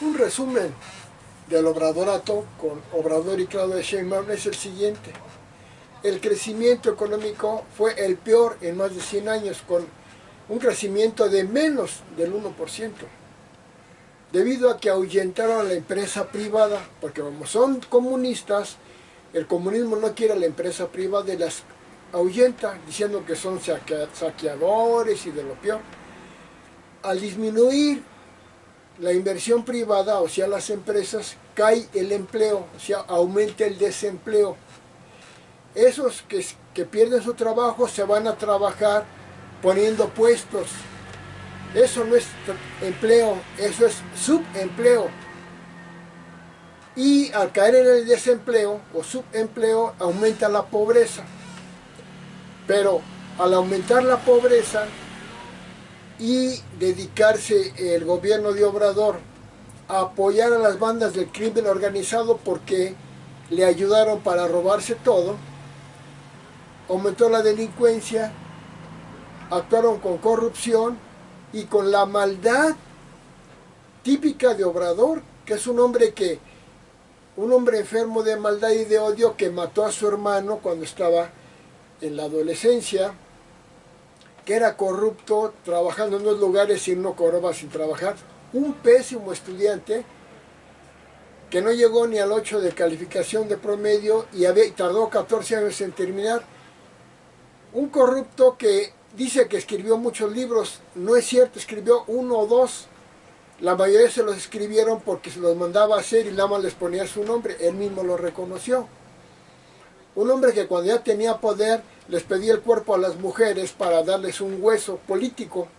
Un resumen del obradorato con Obrador y Claudia Sheinbaum es el siguiente. El crecimiento económico fue el peor en más de 100 años, con un crecimiento de menos del 1%, debido a que ahuyentaron a la empresa privada, porque como son comunistas, el comunismo no quiere a la empresa privada y las ahuyenta, diciendo que son saqueadores y de lo peor. Al disminuir la inversión privada, o sea, las empresas, cae el empleo, o sea, aumenta el desempleo. Esos que pierden su trabajo se van a trabajar poniendo puestos. Eso no es empleo, eso es subempleo. Y al caer en el desempleo o subempleo, aumenta la pobreza. Pero al aumentar la pobreza y dedicarse el gobierno de Obrador a apoyar a las bandas del crimen organizado porque le ayudaron para robarse todo, aumentó la delincuencia, actuaron con corrupción y con la maldad típica de Obrador, que es un hombre enfermo de maldad y de odio, que mató a su hermano cuando estaba en la adolescencia, que era corrupto, trabajando en los lugares y no cobraba sin trabajar, un pésimo estudiante que no llegó ni al 8 de calificación de promedio y tardó 14 años en terminar, un corrupto que dice que escribió muchos libros. No es cierto, escribió 1 o 2, la mayoría se los escribieron porque se los mandaba a hacer y nada más les ponía su nombre, él mismo lo reconoció. Un hombre que cuando ya tenía poder les pedía el cuerpo a las mujeres para darles un hueso político,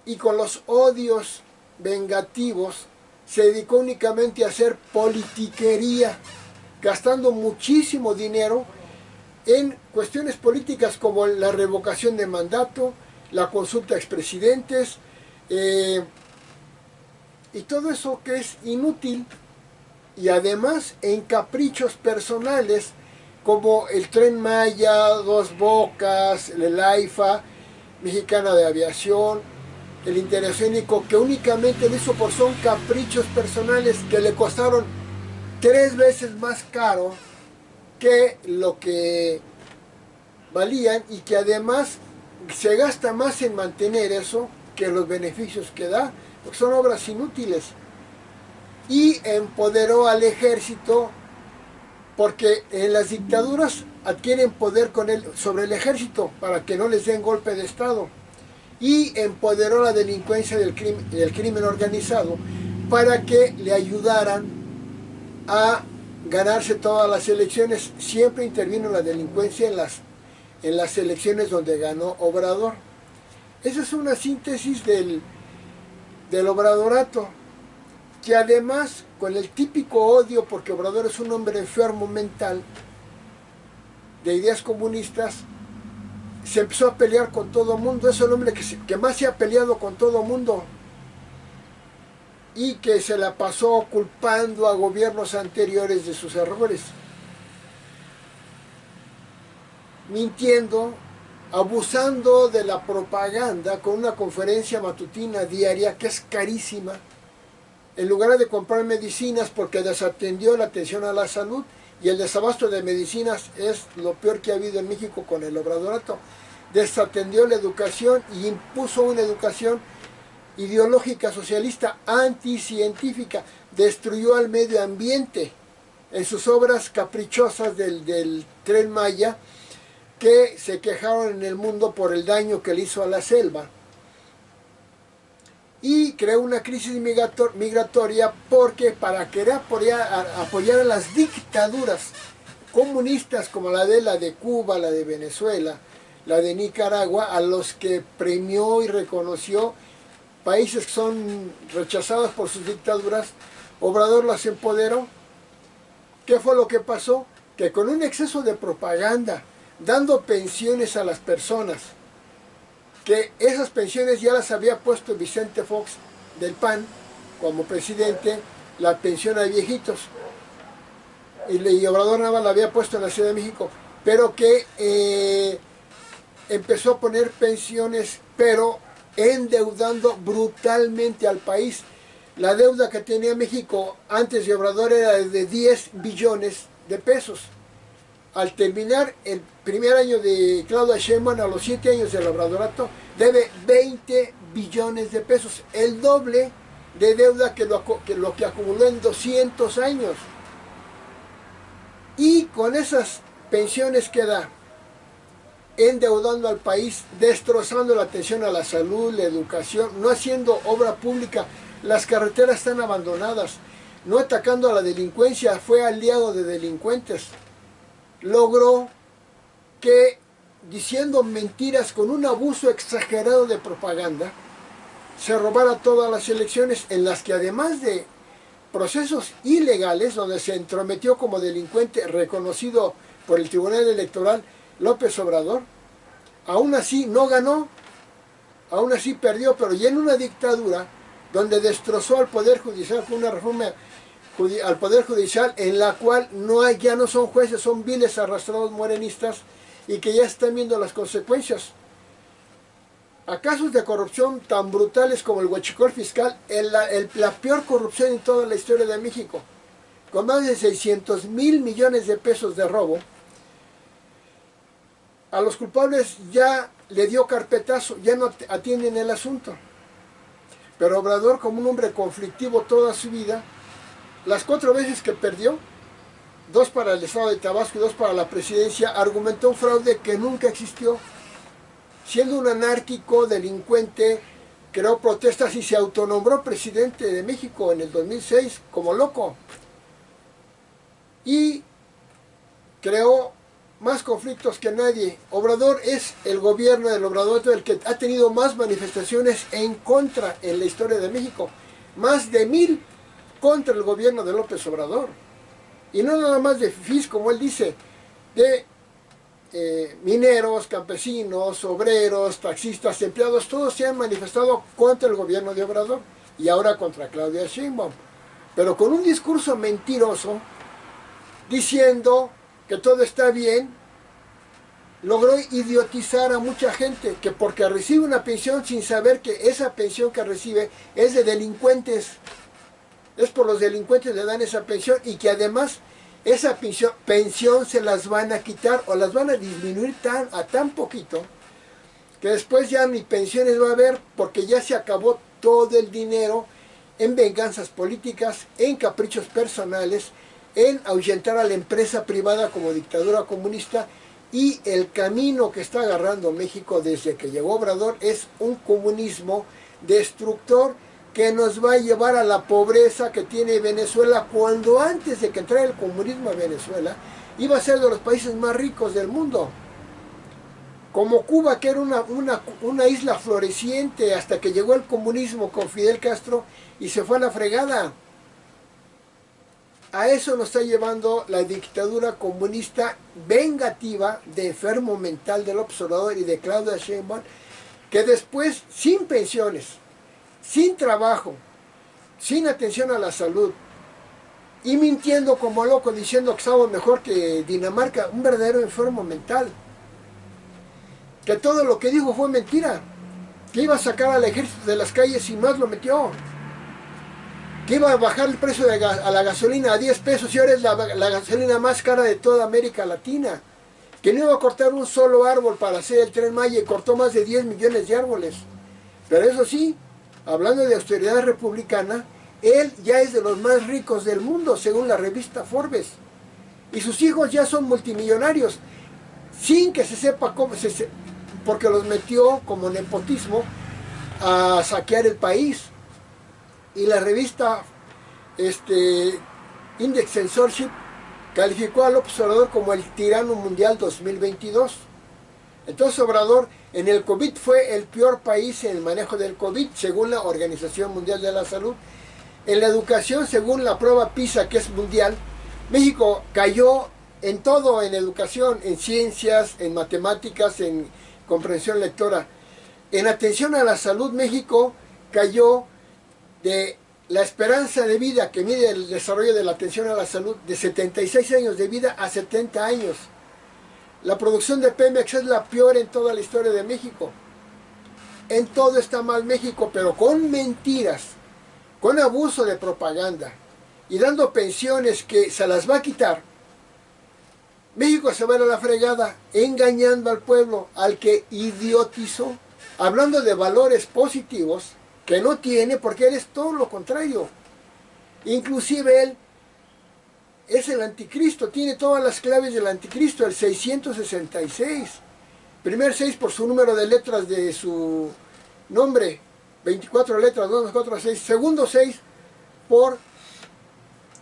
y con los odios vengativos se dedicó únicamente a hacer politiquería, gastando muchísimo dinero en cuestiones políticas como la revocación de mandato, la consulta a expresidentes, y todo eso que es inútil, y además en caprichos personales como el Tren Maya, Dos Bocas, el AIFA, Mexicana de Aviación, el Interoceánico, que únicamente lo hizo por son caprichos personales que le costaron 3 veces más caro que lo que valían, y que además se gasta más en mantener eso que los beneficios que da, porque son obras inútiles. Y empoderó al ejército, porque en las dictaduras adquieren poder sobre el ejército para que no les den golpe de estado, y empoderó la delincuencia del crimen organizado para que le ayudaran a ganarse todas las elecciones. Siempre intervino la delincuencia en las elecciones donde ganó Obrador. Esa es una síntesis del obradorato, que además, con el típico odio, porque Obrador es un hombre enfermo mental de ideas comunistas, se empezó a pelear con todo el mundo. Es el hombre que más se ha peleado con todo el mundo, y que se la pasó culpando a gobiernos anteriores de sus errores, mintiendo, abusando de la propaganda con una conferencia matutina diaria que es carísima, en lugar de comprar medicinas, porque desatendió la atención a la salud, y el desabasto de medicinas es lo peor que ha habido en México con el obradorato. Desatendió la educación y impuso una educación ideológica socialista anticientífica, destruyó al medio ambiente en sus obras caprichosas del Tren Maya, que se quejaron en el mundo por el daño que le hizo a la selva, y creó una crisis migratoria porque para querer apoyar a las dictaduras comunistas como la de Cuba, la de Venezuela, la de Nicaragua, a los que premió y reconoció, países que son rechazados por sus dictaduras, Obrador las empoderó. ¿Qué fue lo que pasó? Que con un exceso de propaganda, dando pensiones a las personas, que esas pensiones ya las había puesto Vicente Fox del PAN como presidente, la pensión a viejitos, y Obrador nada más la había puesto en la Ciudad de México, pero que empezó a poner pensiones, pero endeudando brutalmente al país. La deuda que tenía México antes de Obrador era de 10 billones de pesos. Al terminar el primer año de Claudia Sheinbaum, a los 7 años del Obradorato, debe 20 billones de pesos, el doble de deuda que lo que acumuló en 200 años. Y con esas pensiones que da, endeudando al país, destrozando la atención a la salud, la educación, no haciendo obra pública, las carreteras están abandonadas, no atacando a la delincuencia, fue aliado de delincuentes. Logró que, diciendo mentiras con un abuso exagerado de propaganda, se robara todas las elecciones, en las que, además de procesos ilegales donde se entrometió como delincuente reconocido por el Tribunal Electoral López Obrador, aún así no ganó, aún así perdió, pero ya en una dictadura donde destrozó al Poder Judicial con una reforma al Poder Judicial en la cual ya no son jueces, son viles arrastrados morenistas y que ya están viendo las consecuencias. A casos de corrupción tan brutales como el huachicol fiscal, la peor corrupción en toda la historia de México, con más de 600,000 millones de pesos de robo, a los culpables ya le dio carpetazo, ya no atienden el asunto. Pero Obrador, como un hombre conflictivo toda su vida, las 4 veces que perdió, 2 para el estado de Tabasco y 2 para la presidencia, argumentó un fraude que nunca existió. Siendo un anárquico, delincuente, creó protestas y se autonombró presidente de México en el 2006 como loco. Y creó más conflictos que nadie. Obrador es el gobierno del Obrador el que ha tenido más manifestaciones en contra en la historia de México. Más de 1000 contra el gobierno de López Obrador. Y no nada más de fifís, como él dice, de mineros, campesinos, obreros, taxistas, empleados, todos se han manifestado contra el gobierno de Obrador y ahora contra Claudia Sheinbaum, pero con un discurso mentiroso, diciendo que todo está bien. Logró idiotizar a mucha gente, que porque recibe una pensión sin saber que esa pensión que recibe es de delincuentes, es por los delincuentes le dan esa pensión, y que además esa pensión se las van a quitar o las van a disminuir a tan poquito que después ya ni pensiones va a haber, porque ya se acabó todo el dinero en venganzas políticas, en caprichos personales, en ahuyentar a la empresa privada como dictadura comunista. Y el camino que está agarrando México desde que llegó Obrador es un comunismo destructor que nos va a llevar a la pobreza que tiene Venezuela, cuando antes de que entrara el comunismo a Venezuela iba a ser de los países más ricos del mundo. Como Cuba, que era una isla floreciente hasta que llegó el comunismo con Fidel Castro y se fue a la fregada. A eso nos está llevando la dictadura comunista vengativa de enfermo mental de López Obrador y de Claudia Sheinbaum, que después, sin pensiones, sin trabajo, sin atención a la salud, y mintiendo como loco, diciendo que estamos mejor que Dinamarca, un verdadero enfermo mental, que todo lo que dijo fue mentira, que iba a sacar al ejército de las calles y más lo metió, que iba a bajar el precio a la gasolina a 10 pesos y ahora es la gasolina más cara de toda América Latina, que no iba a cortar un solo árbol para hacer el Tren Maya y cortó más de 10 millones de árboles. Pero eso sí, hablando de austeridad republicana, él ya es de los más ricos del mundo, según la revista Forbes, y sus hijos ya son multimillonarios, sin que se sepa cómo, porque los metió como nepotismo a saquear el país. Y la revista Index Censorship calificó a López Obrador como el tirano mundial 2022. Entonces Obrador en el COVID fue el peor país en el manejo del COVID, según la Organización Mundial de la Salud. En la educación, según la prueba PISA, que es mundial, México cayó en todo, en educación, en ciencias, en matemáticas, en comprensión lectora. En atención a la salud, México cayó de la esperanza de vida que mide el desarrollo de la atención a la salud de 76 años de vida a 70 años. La producción de Pemex es la peor en toda la historia de México. En todo está mal México, pero con mentiras, con abuso de propaganda y dando pensiones que se las va a quitar, México se va a ir a la fregada, engañando al pueblo, al que idiotizó, hablando de valores positivos que no tiene, porque él es todo lo contrario. Inclusive él es el anticristo, tiene todas las claves del anticristo, el 666. Primer 6 por su número de letras de su nombre, 24 letras, 2, 4, 6. Segundo 6 por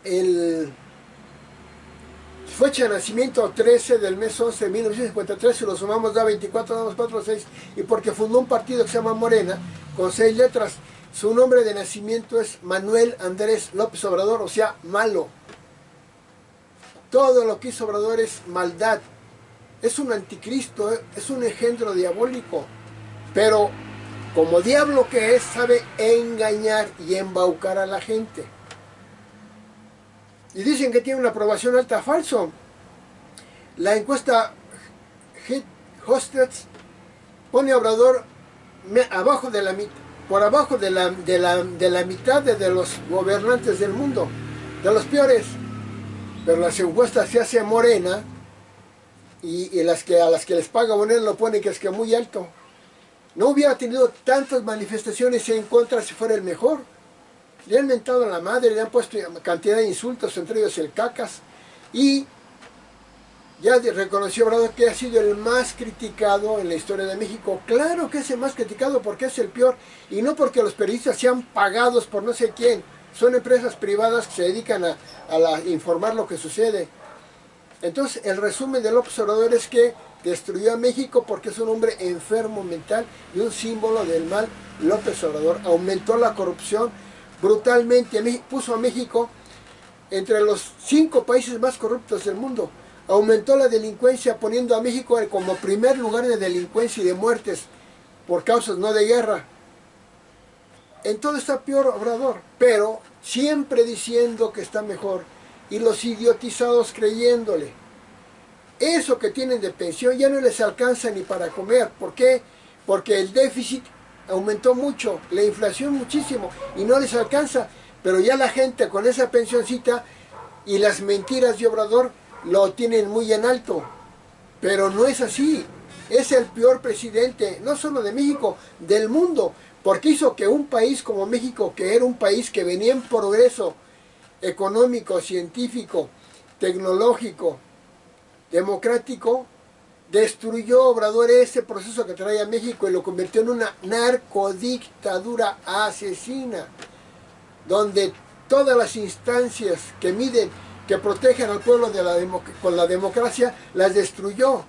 el fecha de nacimiento 13 del mes 11 de 1953, si lo sumamos da 24, 2, 4, 6. Y porque fundó un partido que se llama Morena, con 6 letras. Su nombre de nacimiento es Manuel Andrés López Obrador, o sea, malo. Todo lo que hizo Obrador es maldad. Es un anticristo, es un engendro diabólico. Pero como diablo que es, sabe engañar y embaucar a la gente. Y dicen que tiene una aprobación alta, falso. La encuesta Hostets pone a Obrador abajo de la mitad, por abajo de la mitad de los gobernantes del mundo, de los peores. Pero las encuestas se hace Morena y a las que les paga Morena lo ponen que es que muy alto. No hubiera tenido tantas manifestaciones en contra si fuera el mejor. Le han mentado a la madre, le han puesto cantidad de insultos, entre ellos el cacas, y ya reconoció Obrador que ha sido el más criticado en la historia de México. Claro que es el más criticado porque es el peor, y no porque los periodistas sean pagados por no sé quién. Son empresas privadas que se dedican a informar lo que sucede. Entonces, el resumen de López Obrador es que destruyó a México porque es un hombre enfermo mental y un símbolo del mal. López Obrador aumentó la corrupción brutalmente, puso a México entre los 5 países más corruptos del mundo. Aumentó la delincuencia poniendo a México como primer lugar de delincuencia y de muertes por causas no de guerra. En todo está peor Obrador, pero siempre diciendo que está mejor y los idiotizados creyéndole. Eso que tienen de pensión ya no les alcanza ni para comer. ¿Por qué? Porque el déficit aumentó mucho, la inflación muchísimo y no les alcanza. Pero ya la gente con esa pensioncita y las mentiras de Obrador lo tienen muy en alto. Pero no es así. Es el peor presidente, no solo de México, del mundo. Porque hizo que un país como México, que era un país que venía en progreso económico, científico, tecnológico, democrático, destruyó Obrador ese proceso que traía México y lo convirtió en una narcodictadura asesina, donde todas las instancias que miden, que protegen al pueblo con la democracia, las destruyó.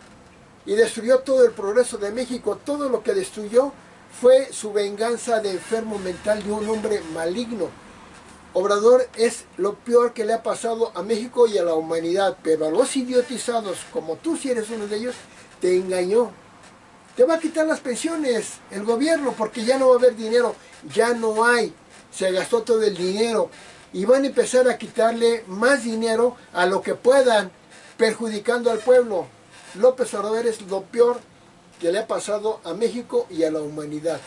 Y destruyó todo el progreso de México. Todo lo que destruyó fue su venganza de enfermo mental, de un hombre maligno. Obrador es lo peor que le ha pasado a México y a la humanidad, pero a los idiotizados, como tú si eres uno de ellos, te engañó. Te va a quitar las pensiones el gobierno porque ya no va a haber dinero, ya no hay, se gastó todo el dinero y van a empezar a quitarle más dinero a lo que puedan, perjudicando al pueblo. López Obrador es lo peor que le ha pasado a México y a la humanidad.